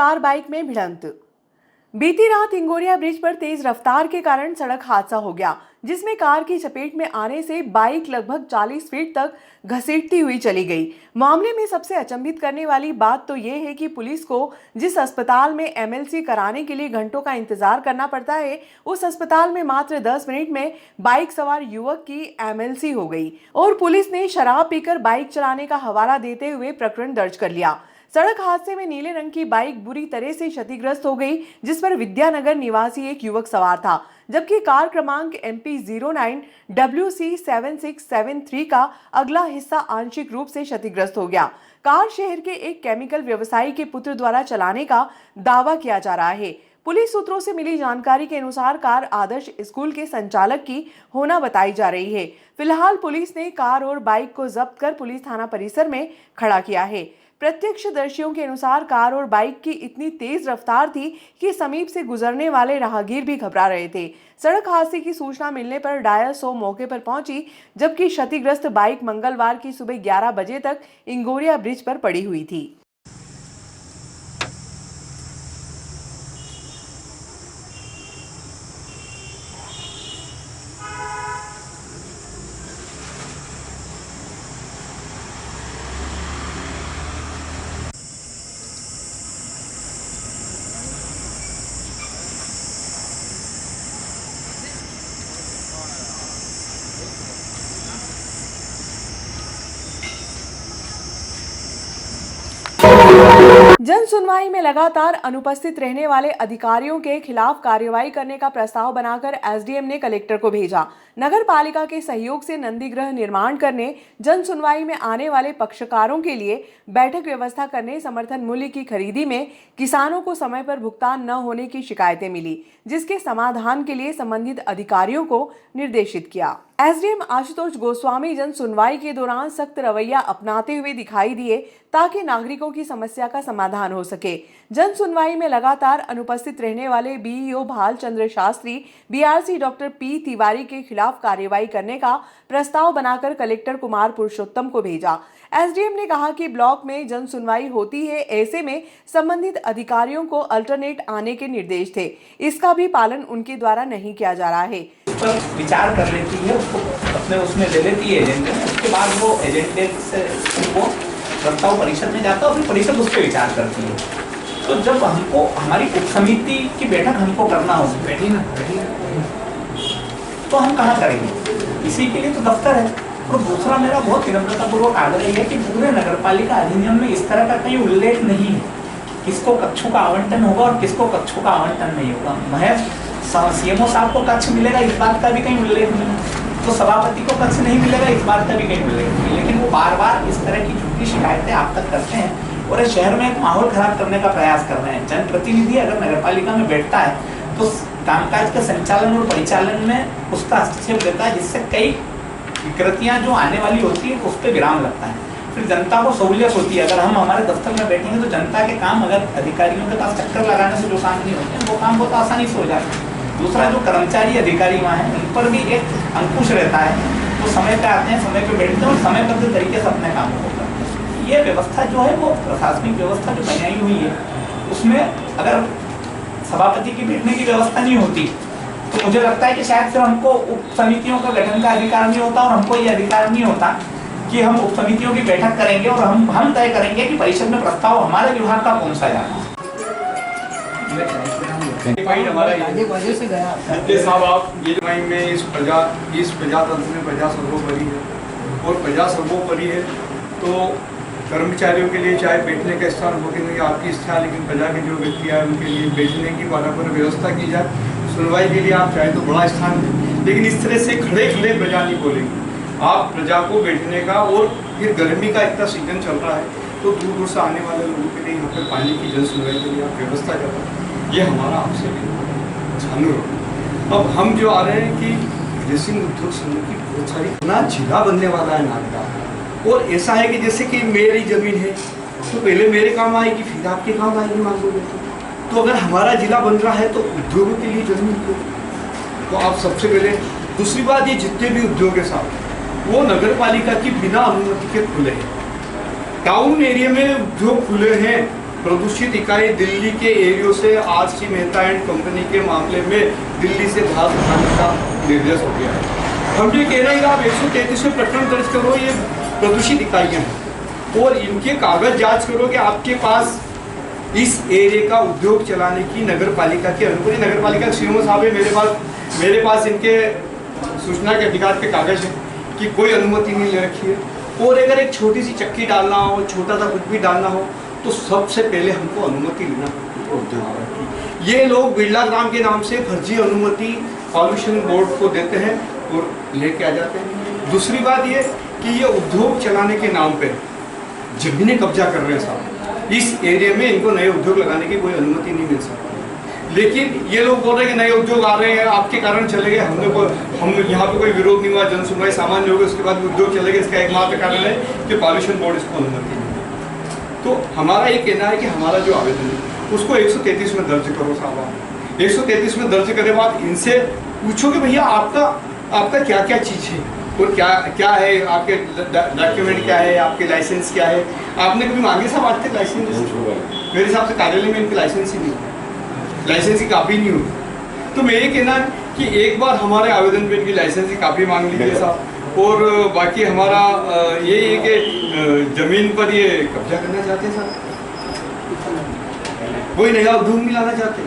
Car bike में भिड़ंत। बीती रात इंगोरिया ब्रिज पर तेज रफ्तार के कारण सड़क हादसा हो गया, जिसमें कार की चपेट में आने से बाइक लगभग 40 फीट तक घसीटती हुई चली गई। मामले में सबसे अचंभित करने वाली बात तो ये है कि पुलिस को जिस अस्पताल में एमएलसी कराने के लिए घंटों का इंतजार करना पड़ता है, उस अस्पताल में मात्र 10 मिनट में बाइक सवार युवक की एमएलसी हो गई और पुलिस ने शराब पीकर बाइक चलाने का हवाला देते हुए प्रकरण दर्ज कर लिया। सड़क हादसे में नीले रंग की बाइक बुरी तरह से क्षतिग्रस्त हो गई, जिस पर विद्यानगर निवासी एक युवक सवार था, जबकि कार क्रमांक MP09 WC7673 का अगला हिस्सा आंशिक रूप से क्षतिग्रस्त हो गया। कार शहर के एक केमिकल व्यवसायी के पुत्र द्वारा चलाने का दावा किया जा रहा है। पुलिस सूत्रों से मिली जानकारी के अनुसार कार आदर्श स्कूल के संचालक की होना बताई जा रही है। फिलहाल पुलिस ने कार और बाइक को जब्त कर पुलिस थाना परिसर में खड़ा किया है। प्रत्यक्षदर्शियों के अनुसार कार और बाइक की इतनी तेज रफ्तार थी कि समीप से गुजरने वाले राहगीर भी घबरा रहे थे। सड़क हादसे की सूचना मिलने पर डायल 100 मौके पर पहुंची, जबकि क्षतिग्रस्त बाइक मंगलवार की सुबह 11 बजे तक इंगोरिया ब्रिज पर पड़ी हुई थी। जन सुनवाई में लगातार अनुपस्थित रहने वाले अधिकारियों के खिलाफ कार्रवाई करने का प्रस्ताव बनाकर एसडीएम ने कलेक्टर को भेजा। नगर पालिका के सहयोग से नंदीगृह निर्माण करने, जन सुनवाई में आने वाले पक्षकारों के लिए बैठक व्यवस्था करने, समर्थन मूल्य की खरीदी में किसानों को समय पर भुगतान न होने की शिकायतें मिली, जिसके समाधान के लिए संबंधित अधिकारियों को निर्देशित किया। एसडीएम आशुतोष गोस्वामी जन सुनवाई के दौरान सख्त रवैया अपनाते हुए दिखाई दिए, ताकि नागरिकों की समस्या का समाधान हो सके। जन सुनवाई में लगातार अनुपस्थित रहने वाले BEO Bhal Chandra Shastri, BRC doctor P Tiwari के खिलाफ कार्रवाई करने का प्रस्ताव बनाकर कलेक्टर कुमार पुरुषोत्तम को भेजा। एसडीएम ने कहा कि ब्लॉक में जन सुनवाई होती है, ऐसे में संबंधित अधिकारियों को अल्टरनेट आने के निर्देश थे, इसका भी पालन उनके द्वारा नहीं किया जा रहा है। पर विचार कर लेती है, उसको अपने उसमें ले लेती है एजेंडे में, उसके बाद वो एजेंडे से वो प्रस्ताव परिषद में जाता है और फिर परिषद उस पर विचार करती है। तो जब हमको हमारी उप समिति की बैठक हमको करना हो, तो हम कहाँ करेंगे? इसी के लिए तो दफ्तर है। और दूसरा मेरा बहुत विनम्रतापूर्वक आग्रह है कि पूरे नगरपालिका अधिनियम में इस तरह का कहीं उल्लेख नहीं है किसको कक्षों का आवंटन होगा और किसको कक्षों का आवंटन नहीं होगा। महज सीएमओ साहब को कक्ष मिलेगा इस बात का भी कहीं उल्लेख नहीं, तो सभापति को कक्ष नहीं मिलेगा इस बात का भी कहीं उल्लेख नहीं। लेकिन वो बार बार इस तरह की झूठी शिकायतें आप तक करते हैं और इस शहर में एक माहौल खराब करने का प्रयास कर रहे हैं। जनप्रतिनिधि अगर नगरपालिका में बैठता है तो कामकाज के संचालन और परिचालन में उसका हस्तक्षेप देता है, जिससे कई विकृतियां जो आने वाली होती है उस पर विराम लगता है। फिर जनता को सहूलियत होती है। अगर हम हमारे दफ्तर में बैठेंगे तो जनता के काम अगर अधिकारियों के पास चक्कर लगाने से जो काम नहीं होते हैं वो काम बहुत आसानी से हो जाता है। दूसरा, जो कर्मचारी अधिकारी वहाँ हैं उन पर भी एक अंकुश रहता है, वो समय पे आते हैं, समय पे बैठते हैं और समय पर तरीके से अपने कामों को करते हैं। ये व्यवस्था जो है वो प्रशासनिक व्यवस्था जो बनाई हुई है, उसमें अगर सभापति की बैठने की व्यवस्था नहीं होती तो मुझे लगता है कि शायद फिर हमको उप समितियों का गठन का अधिकार नहीं होता और हमको ये अधिकार नहीं होता कि हम उप समितियों की बैठक करेंगे और हम तय करेंगे कि परिषद में प्रस्ताव हमारे विभाग का कौन सा जाना है। साहब, आप ये में इस प्रजातंत्र में प्रजा सर्वोपरि है और प्रजा सर्वोपरि है, तो कर्मचारियों के लिए चाहे बैठने का स्थान हो कि नहीं आपकी इच्छा, लेकिन प्रजा के जो व्यक्ति है उनके लिए बैठने की बराबर व्यवस्था की जाए। सुनवाई के लिए आप चाहे तो बड़ा स्थान है, लेकिन इस तरह से खड़े खड़े प्रजा नहीं बोलेंगे। आप प्रजा को बैठने का, और फिर गर्मी का इतना सीजन चल रहा है तो दूर दूर से आने वाले लोगों के लिए यहाँ पर पानी की जन सुनवाई के लिए आप व्यवस्था कर रहे हैं, ये हमारा आपसे जानू है। अब हम जो आ रहे हैं कि ड्रेसिंग उद्योग संघ की बहुत सारी ना जिला बनने वाला है नागदा, और ऐसा है कि जैसे कि मेरी जमीन है तो पहले मेरे काम आएगी फिर आपके काम आएगी मांगोगे तो अगर हमारा जिला बन रहा है तो उद्योगों के लिए जमीन को तो आप सबसे पहले। दूसरी बात, ये जितने भी उद्योग है साहब वो नगर पालिका की बिना अनुमति के खुले हैं। टाउन एरिया में उद्योग खुले हैं प्रदूषित इकाई दिल्ली के एरियो से आरसी मेहता एंड कंपनी के मामले में दिल्ली से धार उठाने का निर्देश हो गया है। हम ये कह रहे हैं कि आप 133 में प्रकरण दर्ज करो, ये प्रदूषित इकाइयाँ हैं और इनके कागज जांच करो कि आपके पास इस एरिया का उद्योग चलाने की नगर पालिका की अनुमति, नगर पालिका सीएमओ साहब है मेरे पास इनके सूचना के अधिकार के कागज है कि कोई अनुमति नहीं ले रखी है। और अगर एक छोटी सी चक्की डालना हो, छोटा सा कुछ भी डालना हो, तो सबसे पहले हमको अनुमति लेना पड़ती है उद्योग की। ये लोग बिरला ग्राम के नाम से फर्जी अनुमति पॉल्यूशन बोर्ड को देते हैं और लेके आ जाते हैं। दूसरी बात ये कि ये उद्योग चलाने के नाम पे जमीनें कब्जा कर रहे हैं साहब। इस एरिया में इनको नए उद्योग लगाने की कोई अनुमति नहीं मिल सकती, लेकिन ये लोग बोल रहे हैं कि नए उद्योग आ रहे हैं, आपके कारण चले गए, हम यहाँ पे कोई विरोध नहीं हुआ, जन सुनवाई सामान्य हो गई, उसके बाद उद्योग चले गए। इसका एकमात्र कारण है कि पॉल्यूशन बोर्ड इसको अनुमति नहीं देता। तो हमारा ये कहना है कि हमारा जो आवेदन है उसको 133 में दर्ज करो साहब। 133 में दर्ज करे बाद इनसे पूछो कि भैया आपका क्या क्या चीज़ है और क्या है, आपके डॉक्यूमेंट क्या है, आपके लाइसेंस क्या है। आपने कभी मांगे साहब आज तक लाइसेंस? मेरे हिसाब से कार्यालय में इनके लाइसेंस ही नहीं, लाइसेंस की कापी नहीं होती। तो मैं ये कहना है कि एक बार हमारे आवेदन पे इनकी लाइसेंस की कापी मांग लीजिए साहब। और बाकी हमारा ये है कि ज़मीन पर ये कब्जा करना चाहते हैं साहब, कोई नया उद्योग नहीं लाना चाहते,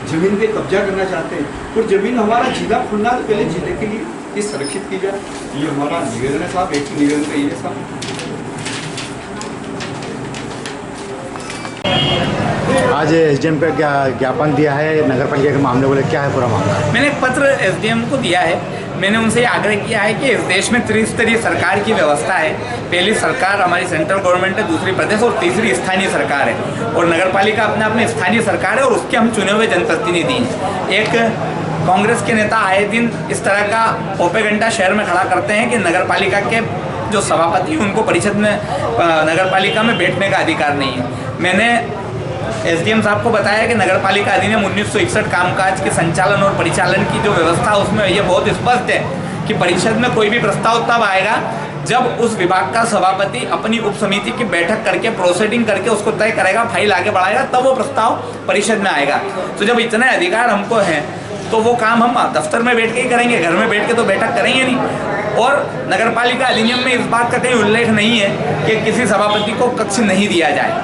ज़मीन पे कब्जा करना चाहते हैं। और ज़मीन हमारा जिला खुलना तो पहले जिले के लिए ये संरक्षित की जाए, ये हमारा निवेदन है साहब। एक निवेदन का ये है साहब। आज एसडीएम पे क्या ज्ञापन दिया है नगर पालिका के मामले बोले, क्या है पूरा मामला? मैंने एक पत्र एसडीएम को दिया है। मैंने उनसे आग्रह किया है कि इस देश में त्रिस्तरीय सरकार की व्यवस्था है। पहली सरकार हमारी सेंट्रल गवर्नमेंट है, दूसरी प्रदेश और तीसरी स्थानीय सरकार है। और नगर पालिका अपने स्थानीय सरकार है और उसके हम चुने हुए जनप्रतिनिधि हैं। एक कांग्रेस के नेता आए दिन इस तरह का प्रोपेगेंडा शहर में खड़ा करते हैं कि नगर पालिका के जो सभापति उनको परिषद में नगर पालिका में बैठने का अधिकार नहीं है। मैंने एसडीएम साहब को बताया कि नगर पालिका अधिनियम 1961 कामकाज के संचालन और परिचालन की जो व्यवस्था उसमें ये बहुत स्पष्ट है कि परिषद में कोई भी प्रस्ताव तब आएगा जब उस विभाग का सभापति अपनी उप समिति की बैठक करके प्रोसीडिंग करके उसको तय करेगा, फाइल आगे बढ़ाएगा, तब वो प्रस्ताव परिषद में आएगा। तो जब इतने अधिकार हमको हैं तो वो काम हम दफ्तर में बैठ के ही करेंगे, घर में बैठ के तो बैठक करेंगे नहीं। और नगर पालिका अधिनियम में इस बात का कहीं उल्लेख नहीं है कि किसी सभापति को कक्ष नहीं दिया जाए,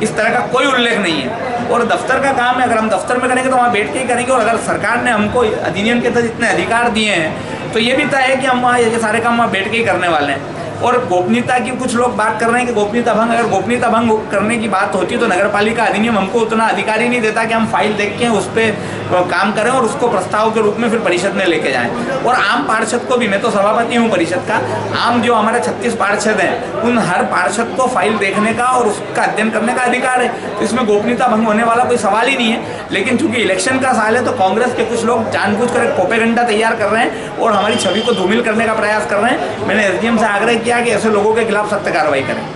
इस तरह का कोई उल्लेख नहीं है। और दफ्तर का काम है, अगर हम दफ्तर में करेंगे तो वहाँ बैठ के ही करेंगे। और अगर सरकार ने हमको अधिनियम के तहत इतने अधिकार दिए हैं तो ये भी तय है कि हम वहाँ ये सारे काम वहाँ बैठ के ही करने वाले हैं। और गोपनीयता की कुछ लोग बात कर रहे हैं कि गोपनीयता भंग, अगर गोपनीयता भंग करने की बात होती तो नगर पालिका अधिनियम हमको उतना अधिकार ही नहीं देता कि हम फाइल देख के उस पर काम करें और उसको प्रस्ताव के रूप में फिर परिषद में लेके जाएं। और आम पार्षद को भी, मैं तो सभापति हूँ परिषद का, आम जो हमारे 36 पार्षद हैं उन हर पार्षद को फाइल देखने का और उसका अध्ययन करने का अधिकार है। तो इसमें गोपनीयता भंग होने वाला कोई सवाल ही नहीं है। लेकिन चूंकि इलेक्शन का साल है तो कांग्रेस के कुछ लोग जानबूझकर एक प्रोपेगेंडा तैयार कर रहे हैं और हमारी छवि को धूमिल करने का प्रयास कर रहे हैं। मैंने एसडीएम से आग्रह किया कि ऐसे लोगों के खिलाफ सख्त कार्रवाई करें।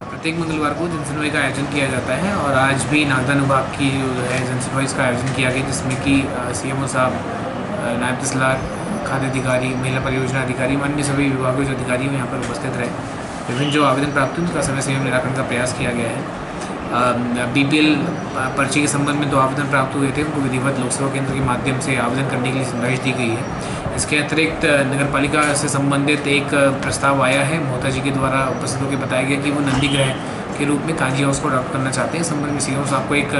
प्रत्येक मंगलवार को जनसुनवाई का आयोजन किया जाता है और आज भी नागदा विभाग की जो है जनसुनवाई का आयोजन किया गया, जिसमें कि सीएमओ साहब, नायब तहसीलदार, खाद्य अधिकारी, महिला परियोजना अधिकारी, अन्य सभी विभागों के अधिकारी यहाँ पर उपस्थित रहे। विभिन्न जो आवेदन प्राप्त हुए उनका समय सीमा निराकरण का प्रयास किया गया है। बीपीएल पर्ची के संबंध में 2 आवेदन प्राप्त हुए थे, उनको विधिवत लोकसेवा केंद्र के माध्यम से आवेदन करने के लिए समझाइश दी गई है। इसके अतिरिक्त नगर पालिका से संबंधित एक प्रस्ताव आया है, मोहता जी के द्वारा उपस्थित होकर बताया गया कि वो नंदीग्रह के रूप में कांजी हाउस को अडॉप्ट करना चाहते हैं। इस संबंध में सीएम साहब को एक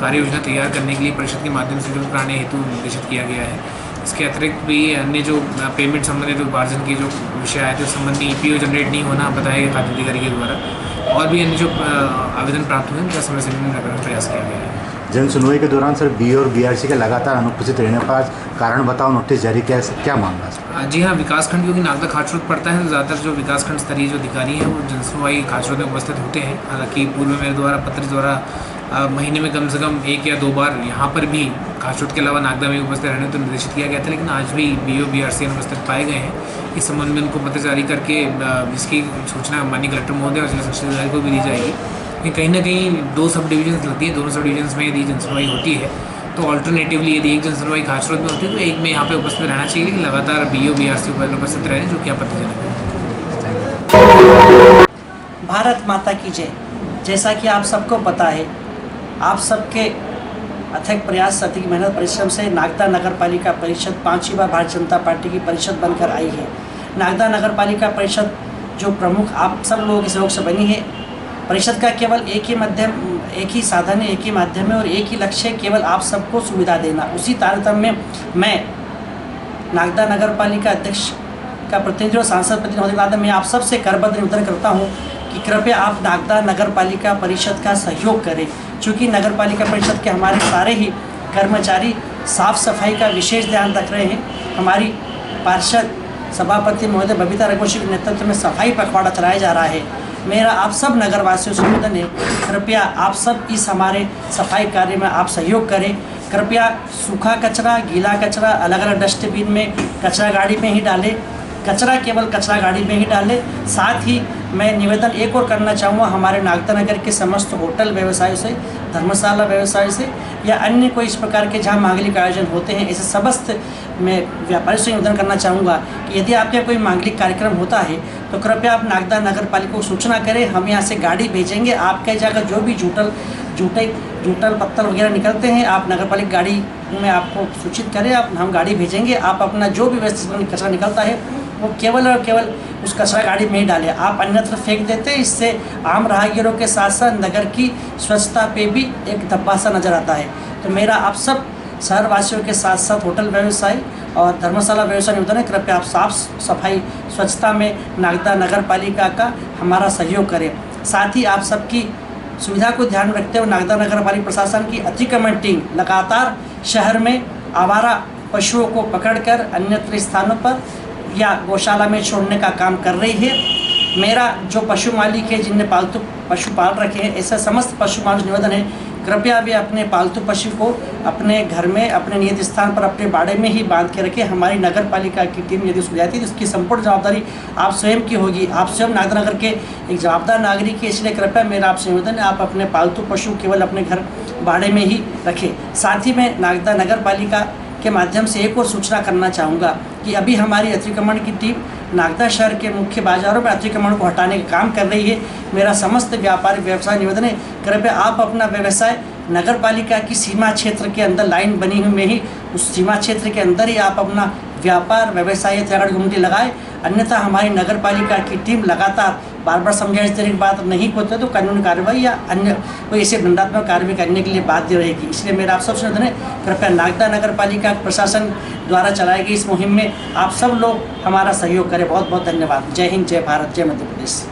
कार्य योजना तैयार करने के लिए परिषद के माध्यम से शुल्क कराने हेतु निर्देशित किया गया है। इसके अतिरिक्त भी अन्य जो पेमेंट संबंधित उपार्जन के जो विषय आए थे उस संबंधी ईपीओ जनरेट नहीं होना बताया गया खाद्य अधिकारी के द्वारा, और भी अन्य जो आवेदन प्राप्त हुए उनका समय सीमा निराकरण का प्रयास किया गया है। जन सुनवाई के दौरान सर बी और बीआरसी के लगातार अनुपस्थित रहने का कारण बताओ नोटिस जारी किया है, क्या मामला है? जी हाँ, विकासखंड क्योंकि नागदा खाचरोद पड़ता है तो ज़्यादातर जो विकासखंड स्तरीय जो अधिकारी हैं वो जनसुनवाई खाचरोद में उपस्थित होते हैं। हालांकि पूर्व मेरे द्वारा पत्र द्वारा महीने में कम से कम 1 या 2 बार यहाँ पर भी खाचरोद के अलावा नागदा में उपस्थित रहने तो निर्देशित किया गया था, लेकिन आज भी बीओ बीआरसी अनुपस्थित पाए गए हैं। इस संबंध में उनको पत्र जारी करके इसकी सूचना माननीय कलेक्टर महोदय और जिला शिक्षा अधिकारी को भी दी जाएगी। लेकिन कहीं ना कहीं 2 सब डिवीजन लगती है, दोनों सब डिवीजन में यदि जनसुनवाई होती है तो ऑल्टरनेटिवली यदि एक जनसुनवाई खाचरोद में होती है तो एक में यहाँ पे उपस्थित रहना चाहिए, लेकिन लगातार बीओ बीआरसी उपस्थित रहे जो कि आपत्तिजनक है। भारत माता की जय। जैसा कि आप सबको पता है, आप सबके अथक प्रयास, अथक मेहनत परिश्रम से नागदा नगर पालिका परिषद 5वीं बार भारतीय जनता पार्टी की परिषद बनकर आई है। नागदा नगर पालिका परिषद जो प्रमुख आप सब लोगों के सहयोग से बनी है, परिषद का केवल एक ही साधन है, एक ही माध्यम है और एक ही लक्ष्य है, केवल आप सबको सुविधा देना। उसी तारतम्य में मैं नागदा नगर पालिका अध्यक्ष का प्रतिनिधि और सांसद प्रतिनिधि होने के नाते मैं आप सबसे करबद्ध निवेदन करता हूँ कि कृपया आप नागदा नगर पालिका परिषद का सहयोग करें, चूँकि नगर पालिका परिषद के हमारे सारे ही कर्मचारी साफ सफाई का विशेष ध्यान रख रहे हैं। हमारी पार्षद सभापति महोदय बबीता रघुवंशी के नेतृत्व में सफाई पखवाड़ा चलाया जा रहा है। मेरा आप सब नगरवासियों से निवेदन है, कृपया आप सब इस हमारे सफाई कार्य में आप सहयोग करें। कृपया सूखा कचरा, गीला कचरा अलग अलग डस्टबिन में कचरा गाड़ी में ही डालें, कचरा केवल कचरा गाड़ी में ही डालें। साथ ही मैं निवेदन एक और करना चाहूँगा हमारे नागदा नगर के समस्त होटल व्यवसायों से, धर्मशाला व्यवसाय से या अन्य कोई इस प्रकार के जहाँ मांगलिक आयोजन होते हैं, ऐसे समस्त मैं व्यापारियों से निवेदन करना चाहूँगा कि यदि आपके यहाँ कोई मांगलिक कार्यक्रम होता है तो कृपया आप नागदा नगर पालिका को सूचना करें। हम यहाँ से गाड़ी भेजेंगे, आपके जगह जो भी जूटल पत्तल वगैरह निकलते हैं, आप नगर पालिका गाड़ी में आपको सूचित करें, हम गाड़ी भेजेंगे। आप अपना जो भी व्यवस्थित कचरा निकलता है वो केवल और केवल उस कचरा गाड़ी में ही डालें, आप अन्यत्र फेंक देते हैं। इससे आम राहगीरों के साथ साथ नगर की स्वच्छता पे भी एक धब्बा सा नज़र आता है। तो मेरा आप सब शहरवासियों के साथ साथ होटल व्यवसाय और धर्मशाला व्यवसाय निवेदन है, कृपया आप साफ सफाई स्वच्छता में नागदा नगर पालिका का हमारा सहयोग करें। साथ ही आप सबकी सुविधा को ध्यान में रखते हुए नागदा नगर पालिका प्रशासन की अतिक्रमण टीम लगातार शहर में आवारा पशुओं को पकड़कर अन्यत्र स्थानों पर या गौशाला में छोड़ने का काम कर रही है। मेरा जो पशु मालिक है जिनने पालतू पशु पाल रखे हैं, ऐसे समस्त पशु मालिक निवेदन है, कृपया भी अपने पालतू पशु को अपने घर में, अपने नियत स्थान पर, अपने बाड़े में ही बांध के रखें। हमारी नगर पालिका की टीम यदि उसको जाती है तो उसकी संपूर्ण जवाबदारी आप स्वयं की होगी। आप स्वयं नागदा नगर के एक जवाबदार नागरिक है, इसलिए कृपया मेरा आपसे निवेदन है आप अपने पालतू पशु केवल अपने घर बाड़े में ही रखें। साथ ही मैं नागदा नगर पालिका के माध्यम से एक और सूचना करना चाहूँगा कि अभी हमारी अतिक्रमण की टीम नागदा शहर के मुख्य बाज़ारों में अतिक्रमण को हटाने का काम कर रही है। मेरा समस्त व्यापारी व्यवसाय निवेदन है, कृपया आप अपना व्यवसाय नगर पालिका की सीमा क्षेत्र के अंदर लाइन बनी हुई में ही उस सीमा क्षेत्र के अंदर ही आप अपना व्यापार व्यवसाय त्यागड़ गुमटी लगाए, अन्यथा हमारी नगर पालिका की टीम लगातार बार बार समझाइश देने की बात नहीं होती तो कानूनी कार्रवाई या अन्य कोई ऐसे दंडात्मक कार्रवाई करने के लिए बाध्य रहेगी। इसलिए मेरा आप सबसे निवेदन है, कृपया नागदा नगर पालिका प्रशासन द्वारा चलाई गई इस मुहिम में आप सब लोग हमारा सहयोग करें। बहुत बहुत धन्यवाद। जय हिंद, जय भारत, जय मध्य प्रदेश।